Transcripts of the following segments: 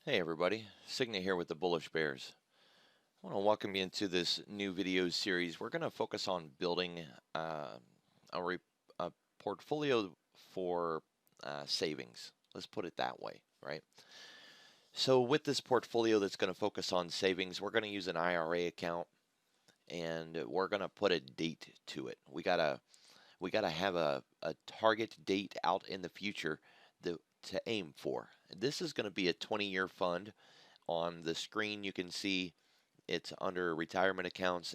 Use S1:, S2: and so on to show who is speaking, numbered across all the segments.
S1: Hey everybody, Signet here with the Bullish Bears. I want to welcome you into this new video series. We're going to focus on building uh, a, re a portfolio for savings. Let's put it that way, right? So with this portfolio that's going to focus on savings, we're going to use an IRA account and we're going to put a date to it. We gotta have a target date out in the future to aim for. This is going to be a 20-year fund. On the screen, you can see it's under retirement accounts.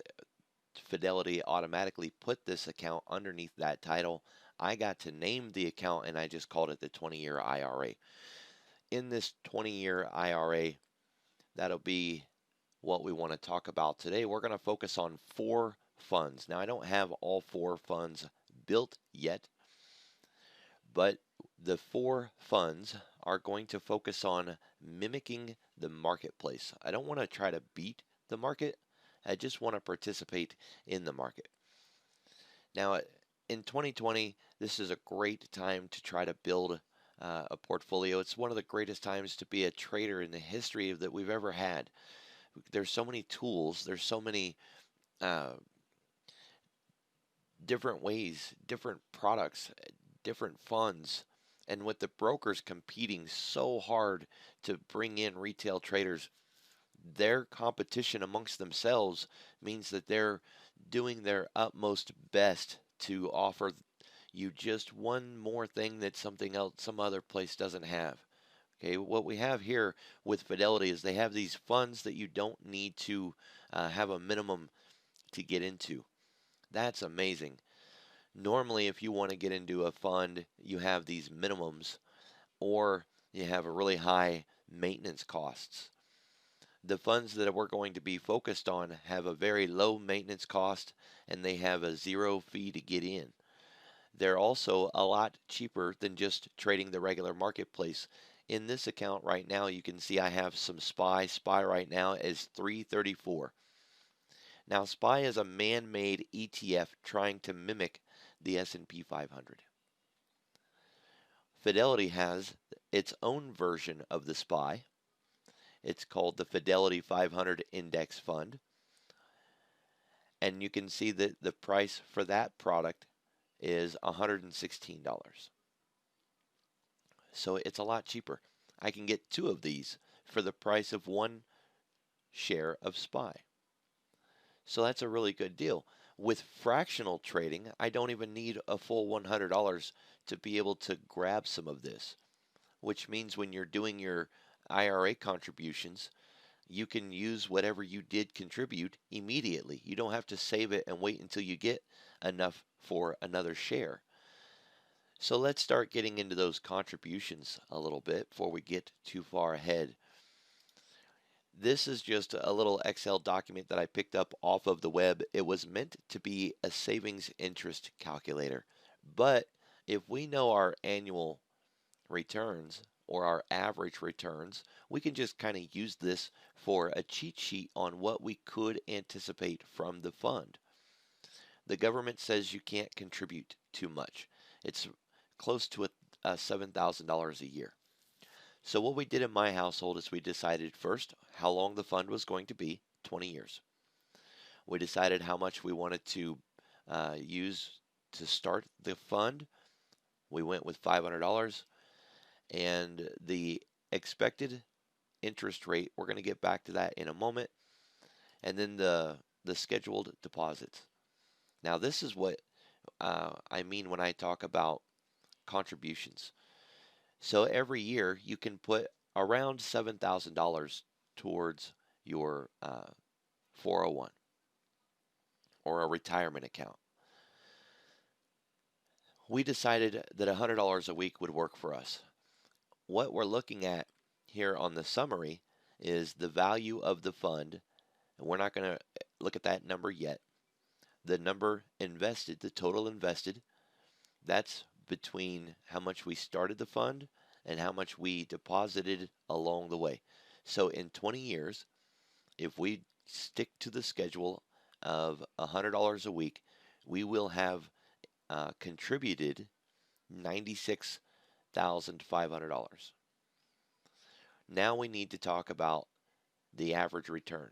S1: Fidelity automatically put this account underneath that title. I got to name the account and I just called it the 20-year IRA. In this 20-year IRA, that'll be what we want to talk about today. We're going to focus on 4 funds. Now, I don't have all 4 funds built yet, but the 4 funds are going to focus on mimicking the marketplace. I don't want to try to beat the market. I just want to participate in the market. Now, in 2020, this is a great time to try to build a portfolio. It's one of the greatest times to be a trader in the history that we've ever had. There's so many tools. There's so many uh, different ways, different products, different funds, and with the brokers competing so hard to bring in retail traders, their competition amongst themselves means that they're doing their utmost best to offer you just one more thing that something else, some other place doesn't have. Okay, what we have here with Fidelity is they have these funds that you don't need to have a minimum to get into. That's amazing. Normally, if you want to get into a fund, you have these minimums or you have a really high maintenance costs. The funds that we're going to be focused on have a very low maintenance cost and they have a zero fee to get in. They're also a lot cheaper than just trading the regular marketplace. In this account right now, you can see I have some SPY. SPY right now is 334. Now, SPY is a man-made ETF trying to mimic the S&P 500. Fidelity has its own version of the SPY. It's called the Fidelity 500 Index Fund. And you can see that the price for that product is $116. So it's a lot cheaper. I can get 2 of these for the price of 1 share of SPY. So that's a really good deal. With fractional trading, I don't even need a full $100 to be able to grab some of this, which means when you're doing your IRA contributions, you can use whatever you did contribute immediately. You don't have to save it and wait until you get enough for another share. So let's start getting into those contributions a little bit before we get too far ahead. This is just a little Excel document that I picked up off of the web. It was meant to be a savings interest calculator. But if we know our annual returns or our average returns, we can just kind of use this for a cheat sheet on what we could anticipate from the fund. The government says you can't contribute too much. It's close to $7,000 a year. So what we did in my household is we decided first how long the fund was going to be, 20 years. We decided how much we wanted to use to start the fund. We went with $500 and the expected interest rate, we're going to get back to that in a moment, and then the scheduled deposits. Now this is what I mean when I talk about contributions. So every year you can put around $7,000 towards your 401 or a retirement account. We decided that $100 a week would work for us. What we're looking at here on the summary is the value of the fund, and we're not going to look at that number yet. The number invested, the total invested, that's between how much we started the fund and how much we deposited along the way. So in 20 years, if we stick to the schedule of $100 a week, we will have contributed $96,500. Now we need to talk about the average return.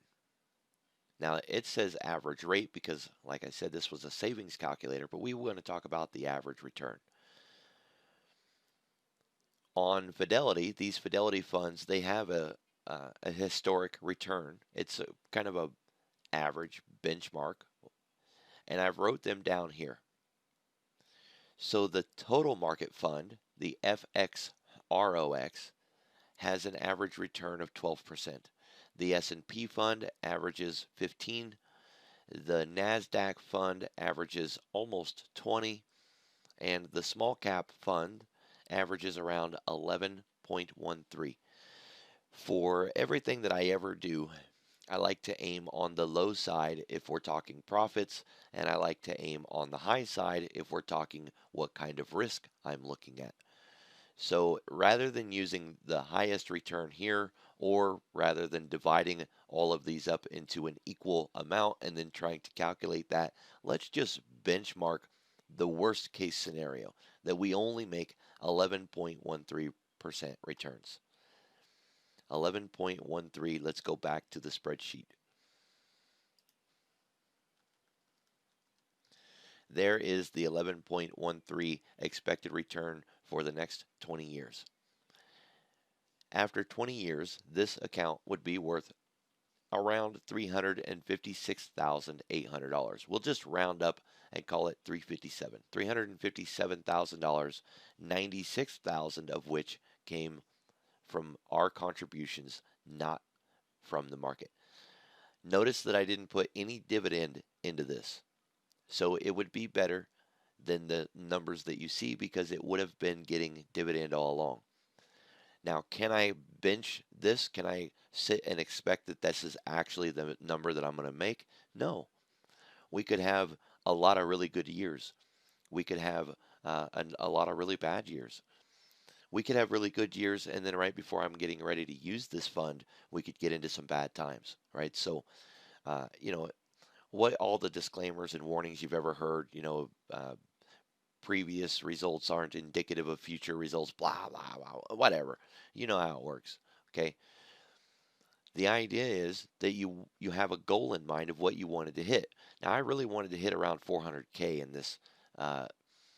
S1: Now it says average rate because, like I said, this was a savings calculator, but we want to talk about the average return. On Fidelity, these Fidelity funds, they have a historic return. It's kind of a average benchmark, and I've wrote them down here. So the total market fund, the FXROX, has an average return of 12%. The S&P fund averages 15. The NASDAQ fund averages almost 20. And the small cap fund averages around 11.13. For everything that I ever do, I like to aim on the low side if we're talking profits, and I like to aim on the high side if we're talking what kind of risk I'm looking at. So rather than using the highest return here, or rather than dividing all of these up into an equal amount and then trying to calculate that, let's just benchmark the worst case scenario that we only make 11.13% returns. 11.13, let's go back to the spreadsheet. There is the 11.13 expected return for the next 20 years. After 20 years, this account would be worth around $356,800. We'll just round up and call it $357. $357,000, 96,000 of which came from our contributions, not from the market. Notice that I didn't put any dividend into this. So it would be better than the numbers that you see because it would have been getting dividend all along. Now, can I bench this? Can I sit and expect that this is actually the number that I'm going to make? No. We could have a lot of really good years. We could have a lot of really bad years. We could have really good years, and then right before I'm getting ready to use this fund, we could get into some bad times, right? So, what all the disclaimers and warnings you've ever heard, previous results aren't indicative of future results, blah, blah, blah, whatever. You know how it works, okay? The idea is that you have a goal in mind of what you wanted to hit. Now, I really wanted to hit around 400K in this,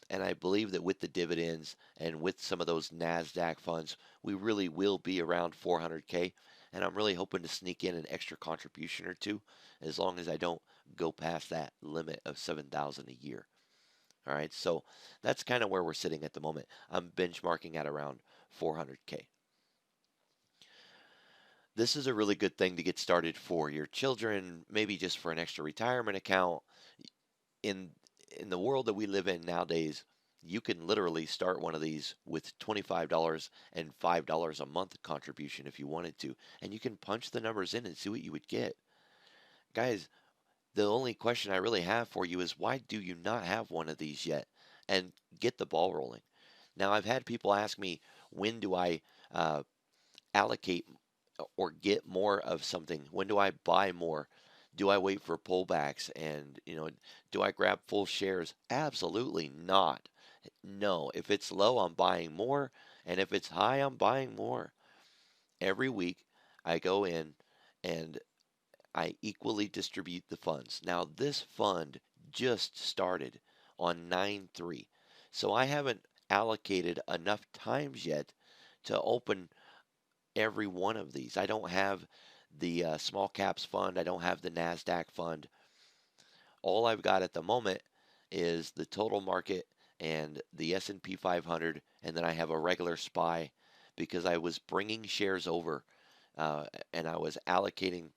S1: and I believe that with the dividends and with some of those NASDAQ funds, we really will be around 400K. And I'm really hoping to sneak in an extra contribution or two as long as I don't go past that limit of 7,000 a year. All right, so that's kind of where we're sitting at the moment. I'm benchmarking at around 400K. This is a really good thing to get started for your children, maybe just for an extra retirement account. In the world that we live in nowadays, you can literally start one of these with $25 and $5 a month contribution if you wanted to, and you can punch the numbers in and see what you would get. Guys, the only question I really have for you is why do you not have one of these yet? And get the ball rolling. Now, I've had people ask me, when do I allocate or get more of something? When do I buy more? Do I wait for pullbacks? And, do I grab full shares? Absolutely not. No, if it's low, I'm buying more. And if it's high, I'm buying more. Every week, I go in and I equally distribute the funds. Now, this fund just started on 9/3, so I haven't allocated enough times yet to open every one of these. I don't have the small caps fund. I don't have the NASDAQ fund. All I've got at the moment is the total market and the S&P 500, and then I have a regular SPY because I was bringing shares over and I was allocating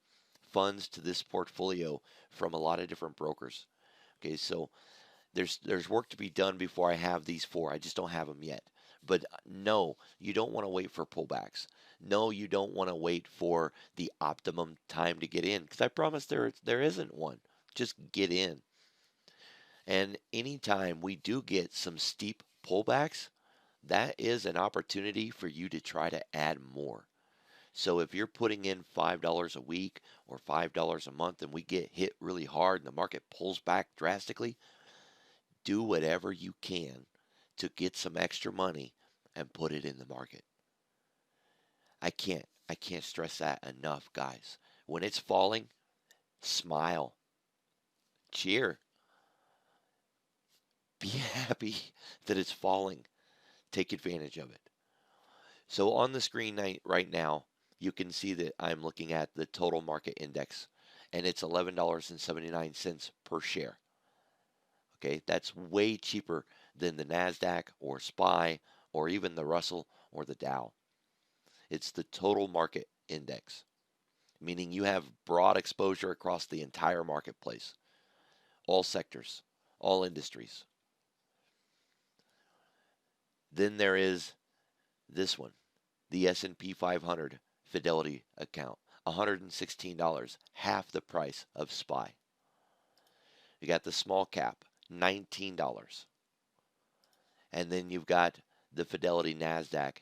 S1: funds to this portfolio from a lot of different brokers. Okay, so there's work to be done before I have these four. I just don't have them yet. But no, you don't want to wait for pullbacks. No, you don't want to wait for the optimum time to get in because I promise there isn't one. Just get in. And anytime we do get some steep pullbacks, that is an opportunity for you to try to add more. So if you're putting in $5 a week or $5 a month and we get hit really hard and the market pulls back drastically, do whatever you can to get some extra money and put it in the market. I can't I can't stress that enough, guys. When it's falling, smile, cheer, be happy that it's falling. Take advantage of it. So on the screen right now, you can see that I'm looking at the total market index, and it's $11.79 per share. Okay, that's way cheaper than the NASDAQ or SPY or even the Russell or the Dow. It's the total market index, meaning you have broad exposure across the entire marketplace, all sectors, all industries. Then there is this one, the S&P 500 Fidelity account, $116, half the price of SPY. You got the small cap, $19. And then you've got the Fidelity NASDAQ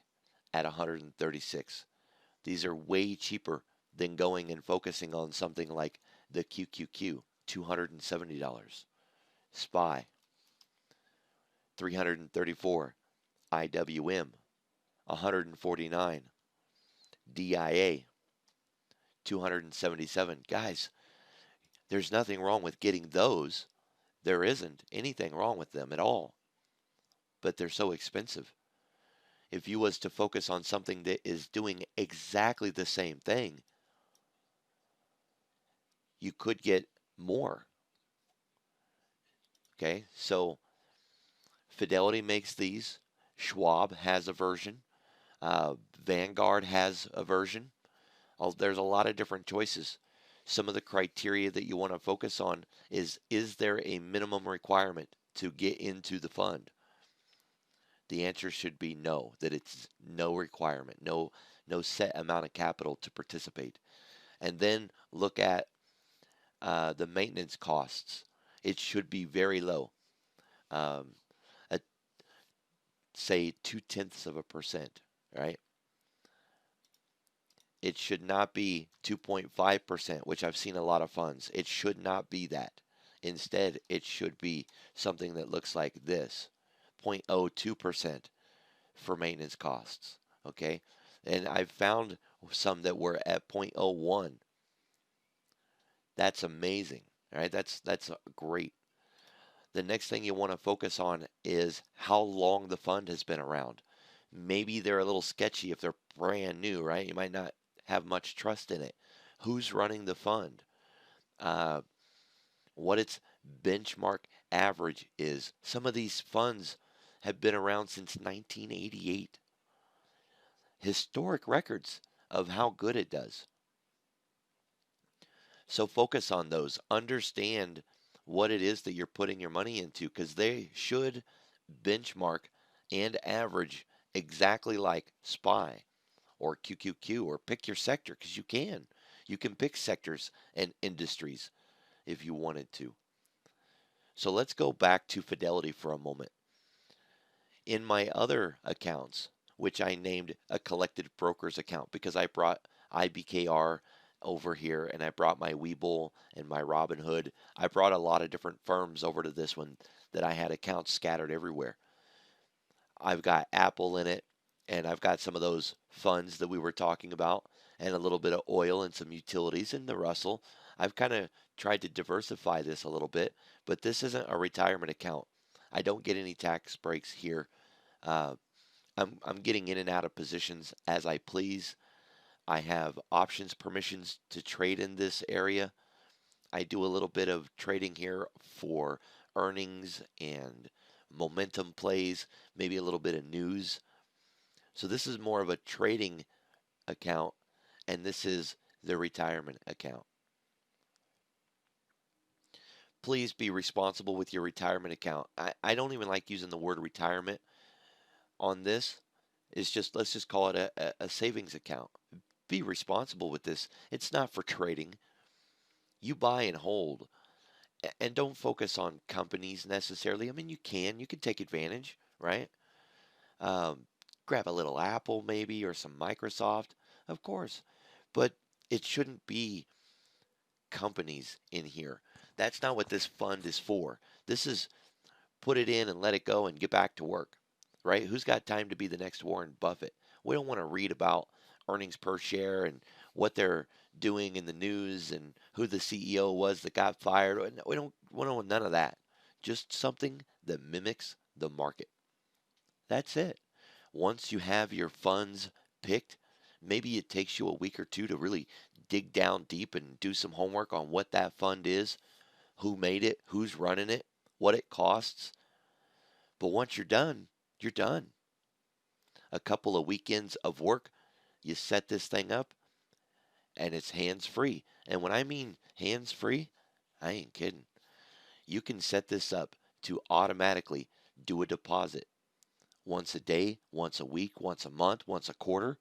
S1: at 136. These are way cheaper than going and focusing on something like the QQQ, $270. SPY, 334. IWM, 149. DIA, 277. Guys, there's nothing wrong with getting those. There isn't anything wrong with them at all. But they're so expensive. If you was to focus on something that is doing exactly the same thing, you could get more. Okay, so Fidelity makes these. Schwab has a version. Vanguard has a version. There's a lot of different choices. Some of the criteria that you want to focus on is there a minimum requirement to get into the fund? The answer should be no, that it's no requirement, no set amount of capital to participate. And then look at the maintenance costs. It should be very low. At, say 0.2%, right? It should not be 2.5%, which I've seen a lot of funds. It should not be that. Instead, it should be something that looks like this, 0.02% for maintenance costs. Okay? And I've found some that were at 0.01. That's amazing. Right? That's great. The next thing you want to focus on is how long the fund has been around. Maybe they're a little sketchy if they're brand new, right? You might not have much trust in it. Who's running the fund? What its benchmark average is. Some of these funds have been around since 1988. Historic records of how good it does. So focus on those. Understand what it is that you're putting your money into, because they should benchmark and average exactly like SPY or QQQ, or pick your sector, because you can. You can pick sectors and industries if you wanted to. So let's go back to Fidelity for a moment. In my other accounts, which I named a collected brokers account because I brought IBKR over here and I brought my Webull and my Robinhood. I brought a lot of different firms over to this one that I had accounts scattered everywhere. I've got Apple in it, and I've got some of those funds that we were talking about, and a little bit of oil and some utilities in the Russell. I've kind of tried to diversify this a little bit, but this isn't a retirement account. I don't get any tax breaks here. Uh, I'm getting in and out of positions as I please. I have options permissions to trade in this area. I do a little bit of trading here for earnings and momentum plays, maybe a little bit of news. So this is more of a trading account, and this is the retirement account. Please be responsible with your retirement account. I don't even like using the word retirement on this. It's just, let's just call it a savings account. Be responsible with this. It's not for trading. You buy and hold, and don't focus on companies necessarily. I mean, you can take advantage, right? Um, Grab a little Apple maybe, or some Microsoft, of course, but it shouldn't be companies in here. That's not what this fund is for. This is put it in and let it go and get back to work, right? Who's got time to be the next Warren Buffett? We don't want to read about earnings per share and what they're doing in the news and who the CEO was that got fired. We don't want none of that. Just something that mimics the market. That's it. Once you have your funds picked, maybe it takes you a week or two to really dig down deep and do some homework on what that fund is, who made it, who's running it, what it costs. But once you're done, you're done. A couple of weekends of work, you set this thing up, and it's hands free. And when I mean hands free, I ain't kidding. You can set this up to automatically do a deposit once a day, once a week, once a month, once a quarter.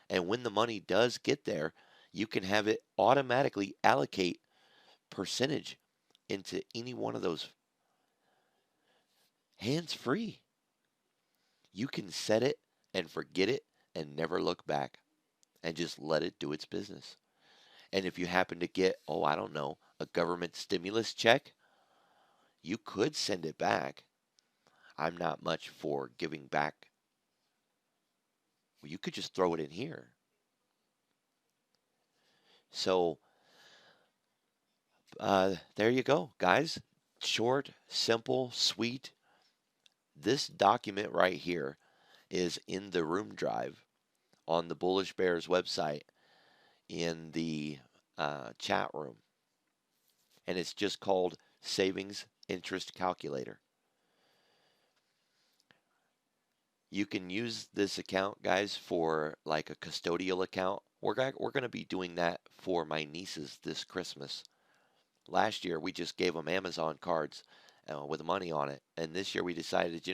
S1: And when the money does get there, you can have it automatically allocate percentage into any one of those hands free. You can set it and forget it and never look back and just let it do its business. And if you happen to get, oh, I don't know, a government stimulus check, you could send it back. I'm not much for giving back. Well, you could just throw it in here. So there you go, guys. Short, simple, sweet. This document right here is in the room drive on the Bullish Bears website in the chat room. And it's just called Savings Interest Calculator. You can use this account, guys, for like a custodial account. We're going to be doing that for my nieces this Christmas. Last year, we just gave them Amazon cards with money on it. And this year, we decided,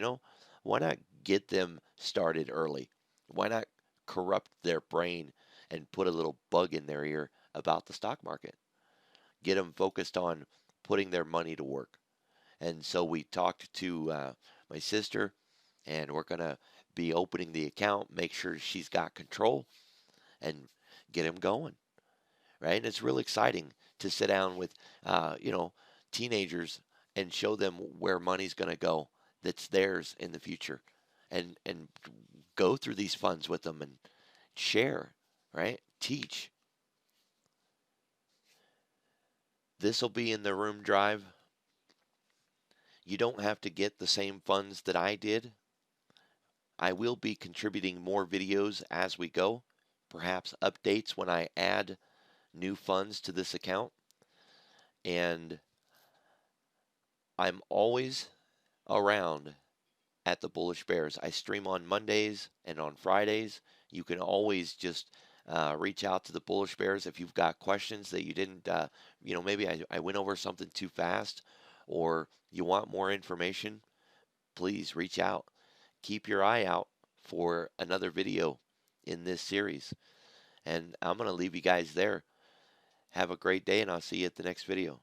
S1: why not get them started early? Why not corrupt their brain and put a little bug in their ear about the stock market? Get them focused on putting their money to work. And so we talked to my sister, and we're going to be opening the account, make sure she's got control, and get them going. Right? And it's really exciting to sit down with, teenagers and show them where money's going to go that's theirs in the future, and go through these funds with them and share, right? Teach. This will be in the room drive. You don't have to get the same funds that I did. I will be contributing more videos as we go, perhaps updates when I add new funds to this account. And I'm always around at the Bullish Bears. I stream on Mondays and on Fridays. You can always just reach out to the Bullish Bears if you've got questions that you didn't, maybe I went over something too fast, or you want more information. Please reach out. Keep your eye out for another video in this series. And I'm going to leave you guys there. Have a great day, and I'll see you at the next video.